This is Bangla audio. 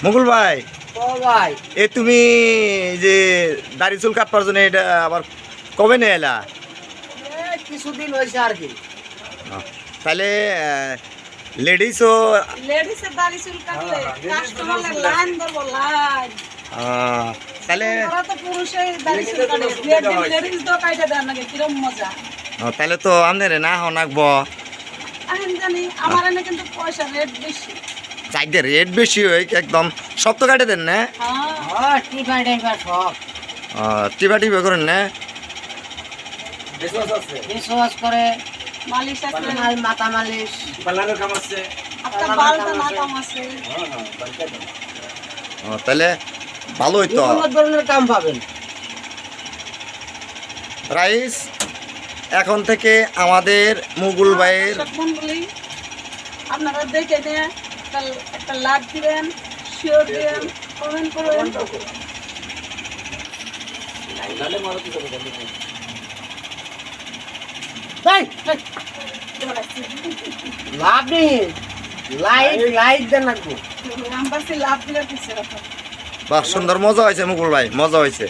মুকুল ভাই, ও ভাই, এ তুমি যে দাড়ি চুল কাটবার জন্য এটা আবার কবে নিয়ে এলা? কিছুদিন হয়েছে আর কি। তাহলে লেডিসও লেডিসের দাড়ি চুল কাটলে কাস্টমারের লাইন ধরবো লাইন। তাহলে ওরা তো পুরুষের দাড়ি চুল কাটে, লেডিস তো কাইটা দেন নাকি কিরম মজা। তাহলে তো আপনার না হনাকবো এখন জানি আমার এনে কিন্তু পয়সা রেট বেশি। চাইতে রেট বেশি হয় একদম সব তো কাটে দেন না? হ্যাঁ টিপা টাইপা সব টিপা টিপা করেন না? ফেসওয়াশ করে, মালিশ আছে, মাথা মালিশ, আপনার বালটা না কাম আছে। তাহলে ভালোই তো। বিভিন্ন ধরনের কাম পাবেন। রাইস, এখন থেকে আমাদের মুকুল ভাইয়ের মন্ডলী আপনারা দেখে নিয়ে একটা লাইক দিবেন, শেয়ার দিবেন, কমেন্ট করবেন। লাভ নেই, লাইট দেন রাখবো। নাম্বার সে লাভ দিলে পিছিয়ে রাখো। বাহ, সুন্দর মজা হয়েছে মুকুল ভাই, মজা হয়েছে।